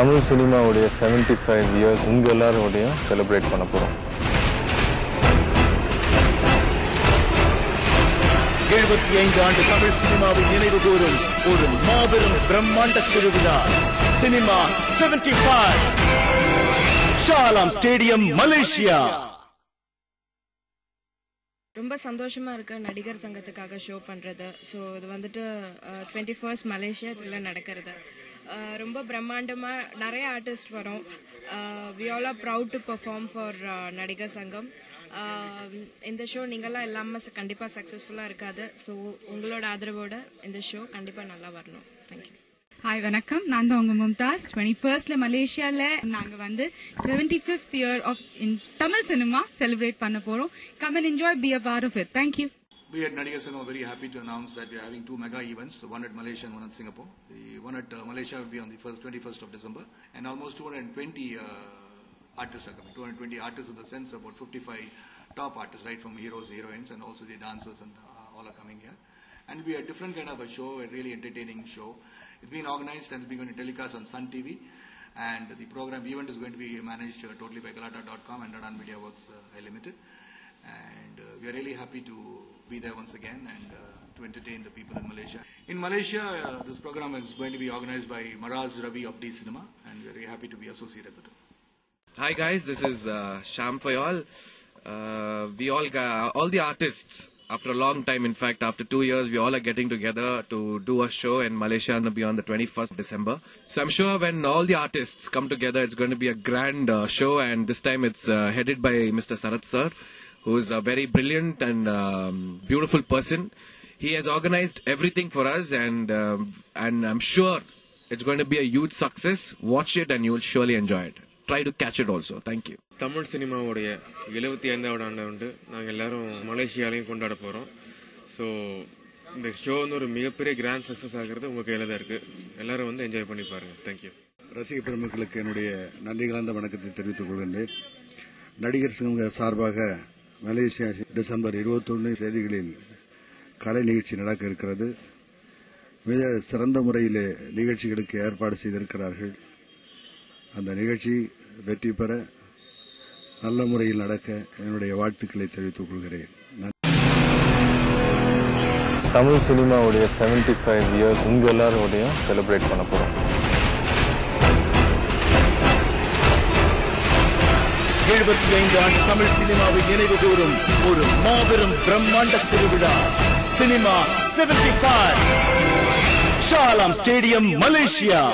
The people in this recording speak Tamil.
தமிழ் சினிமாவுடைய 75 years உங்க எல்லாரோடையும் செலிப்ரேட் பண்ண போறோம். 75 ஆண்டு தமிழ் சினிமாவை நினைவு கூறும் ஒரு மாபெரும் பிரம்மாண்ட திருவிழா சினிமா 75 ஷாலாம் ஸ்டேடியம் மலேசியா. ரொம்ப சந்தோஷமா இருக்கு நடிகர் சங்கத்துக்காக ஷோ பண்றது. ஸோ இது வந்துட்டு 21st மலேசியாக்குள்ள நடக்கிறது. ரொம்ப பிரம்மாண்டமா நிறைய ஆர்டிஸ்ட் வரும். We all are proud to perform for Nadigar Sangam. இந்த ஷோ நீங்கெல்லாம் எல்லாமே கண்டிப்பா சக்சஸ்ஃபுல்லா இருக்காது. ஸோ உங்களோட ஆதரவோட இந்த ஷோ கண்டிப்பா நல்லா வரணும். தேங்க்யூ. ஹாய் வணக்கம், நான் தான் உங்க மும்தாஸ். 21st மலேசியால நாங்க வந்து 75th year of in Tamil cinema celebrate பண்ண போறோம். Come and enjoy, be a part of it. Thank you. We at Nadigar Sangam are very happy to announce that we are having two mega events, one at Malaysia and one at Singapore. The one at Malaysia will be on the 21st of December, and almost 220 artists are coming. 220 artists in the sense about 55 top artists, right from heroes, heroines, and also the dancers, and all are coming here. And it will be a different kind of a show, a really entertaining show. It's been organized and will be going to telecast on Sun TV, and the program event is going to be managed totally by Galata.com and Radan Media Works Limited. And we are really happy to be there once again and to entertain the people in Malaysia. In Malaysia, this program is going to be organized by Maraz Ravi of D Cinema, and we are very happy to be associated with them. Hi guys, this is Sham for y'all. We all the artists, after a long time, in fact, after 2 years, we all are getting together to do a show in Malaysia and be on the 21st December. So I'm sure when all the artists come together, it's going to be a grand show, and this time it's headed by Mr. Sarath Sir, who is a very brilliant and beautiful person. He has organized everything for us, and I'm sure it's going to be a huge success. Watch it and you will surely enjoy it. Try to catch it also. Thank you. Tamil சினிமாவுடைய 75வது ஆண்டு வந்து நாங்கள் எல்லாரும் மலேசியாலையும் கொண்டாட போகிறோம். ஸோ இந்த ஷோ வந்து ஒரு மிகப்பெரிய கிராண்ட் சக்ஸஸ் ஆகிறது உங்கள் கையில் தான் இருக்குது. எல்லாரும் வந்து என்ஜாய் பண்ணி பாருங்கள். தேங்க்யூ. ரசிக பெருமக்களுக்கு என்னுடைய நன்றி கலந்த வணக்கத்தை தெரிவித்துக் கொள்கின்றேன். நடிகர் சங்க சார்பாக மலேசியா டிசம்பர் 21 தேதிகளில் கலை நிகழ்ச்சி நடக்க இருக்கிறது. மிக சிறந்த முறையில் நிகழ்ச்சிகளுக்கு ஏற்பாடு செய்திருக்கிறார்கள். அந்த நிகழ்ச்சி வெற்றி பெற நல்ல முறையில் நடக்க என்னுடைய வாழ்த்துக்களை தெரிவித்துக் கொள்கிறேன். தமிழ் சினிமாவுடைய 75 years உங்க எல்லாரோடையும் செலிப்ரேட் பண்ண போறோம். 75 ஆண்டு தமிழ் சினிமாவை நினைவு கூறும் ஒரு மாபெரும் பிரம்மாண்ட திருவிழா சினிமா 75 ஷாலாம் ஸ்டேடியம் மலேசியா.